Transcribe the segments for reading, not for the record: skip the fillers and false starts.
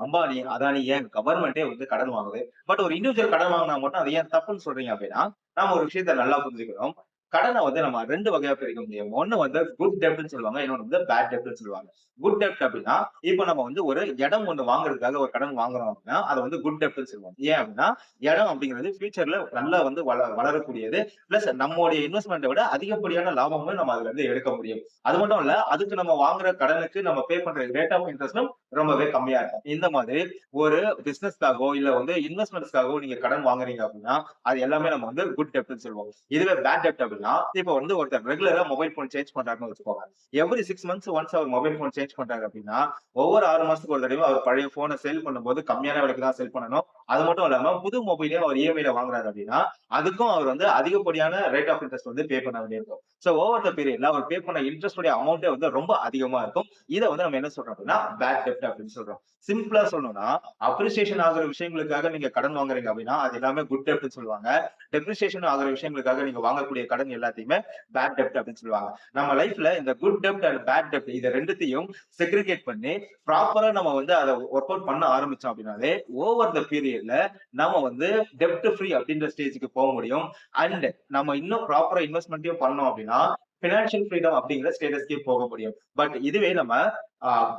அம்பானி, அதானி ஏன் கவர்மெண்ட்டே வந்து கடன் வாங்குது. பட் ஒரு இண்டிவிஜுவல் கடன் வாங்குனா மட்டும் அது ஏன் தப்புன்னு சொல்றீங்க அப்படின்னா, நாம ஒரு விஷயத்த நல்லா புரிஞ்சுக்கணும். கடன வந்து நம்ம 2 வகையா பிரிக்க முடியும். ஒண்ணு வந்து குட் டெப்ட்ன்னு சொல்லுவாங்க. இன்னொன்னு வந்து பேட் டெப்ட்ன்னு சொல்லுவாங்க. குட் டெப்ட் அப்படின்னா, இப்ப நம்ம வந்து ஒரு இடம் ஒண்ணு வாங்குறதுக்காக ஒரு கடன் வாங்குறோம் அப்படின்னா, அத வந்து குட் டெப்ட்ன்னு சொல்லுவோம். ஏன் அப்படின்னா, இடம் அப்படிங்கிறது ஃபியூச்சர்ல நல்லா வந்து வளரக்கூடியது. பிளஸ் நம்முடைய இன்வெஸ்ட்மென்ட்ட விட அதிகப்படியான லாபமும் நம்ம அதுல இருந்து எடுக்க முடியும். அது மட்டும் இல்ல, அதுக்கு நம்ம வாங்குற கடனுக்கு நம்ம பே பண்ற ரேட் ஆஃப் இன்ட்ரெஸ்ட்டும் ரொம்பவே கம்மியா இருக்கும். இந்த மாதிரி ஒரு பிசினஸ்க்காகவோ, இல்ல வந்து இன்வெஸ்ட்மென்ட்ஸ்க்காகவோ நீங்க கடன் வாங்குறீங்க அப்படின்னா, அது எல்லாமே நம்ம வந்து குட் டெப்ட்ன்னு சொல்லுவோம். இதுவே பேட் டெப்ட் அப்படின்னா, இப்ப வந்து ஒருத்தர் ரெகுலரா மொபைல் போன் சேஞ்ச் பண்றாருன்னு வச்சுக்கோங்க. எவ்ரி 6 மந்த்ஸ் ஒன்ஸ் அவர் மொபைல் போன் சேஞ்ச் பண்றாரு அப்படின்னா, ஒவ்வொரு 6 மாசத்துக்கு ஒரு தடவை அவர் பழைய போன சேல் பண்ணும்போது கம்மியான விலைக்கு தான் சேல் பண்ணணும். அது மட்டும் இல்லாம புது மொபைலையும் அவர் இஎம்ஐல வாங்குறாரு அப்படின்னா, அதுக்கும் அவர் வந்து அதிகப்படியான ரேட் ஆஃப் இன்ட்ரெஸ்ட் வந்து பே பண்ண வேண்டியிருக்கும். சோ ஓவர் த பீரியட்ல அவர் பே பண்ண இன்ட்ரெஸ்ட் உடைய அமௌண்ட்டே வந்து ரொம்ப அதிகமா இருக்கும். இத வந்து நம்ம என்ன சொல்றோம் அப்படின்னா, பேட் டெப்ட் அப்படின்னு சொல்றோம். சிம்பிளா சொல்லணும்னா, அப்ரிசியேஷன் ஆகுற விஷயங்களுக்காக நீங்க கடன் வாங்குறீங்க அப்படின்னா, அது எல்லாமே குட் டெப்ட்ன்னு சொல்லுவாங்க. டெப்ரிசியேஷன் ஆகுற விஷயங்களுக்காக நீங்க வாங்கக்கூடிய கடன் எல்லாத்தையுமே பேட் டெப்ட் அப்படின்னு சொல்லுவாங்க. நம்ம லைஃப்ல இந்த குட் டெப்ட் அண்ட் பேட் டெப்ட் இத 2த்தையும் செக்ரிகேட் பண்ணி ப்ராப்பரா நம்ம வந்து அத வொர்க் அவுட் பண்ண ஆரம்பிச்சோம் அப்படின்னாலே, ஓவர் த பீரியட்ல நாம வந்து டெப்ட் ஃப்ரீ அப்படின்ற ஸ்டேஜ்க்கு போ முடியும். அண்ட் நம்ம இன்னும் ப்ராப்பரா இன்வெஸ்ட்மென்ட்டையும் பண்ணோம் அப்படின்னா, பினான்சியல் ஃப்ரீடம் அப்படிங்கிற ஸ்டேட்டஸ்க்கே போக முடியும். பட் இதுவே நம்ம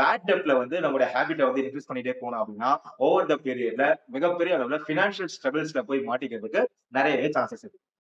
பேட் டெப்ட்ல வந்து நம்முடைய ஹேபிட்ட வந்து இன்கிரீஸ் பண்ணிட்டே போனோம் அப்படின்னா, ஓவர் த பீரியட்ல மிகப்பெரிய அளவுல பினான்சியல் ஸ்ட்ரகிள்ஸ்ல போய் மாட்டிக்கிறதுக்கு நெறையவே சான்சஸ் இருக்கு.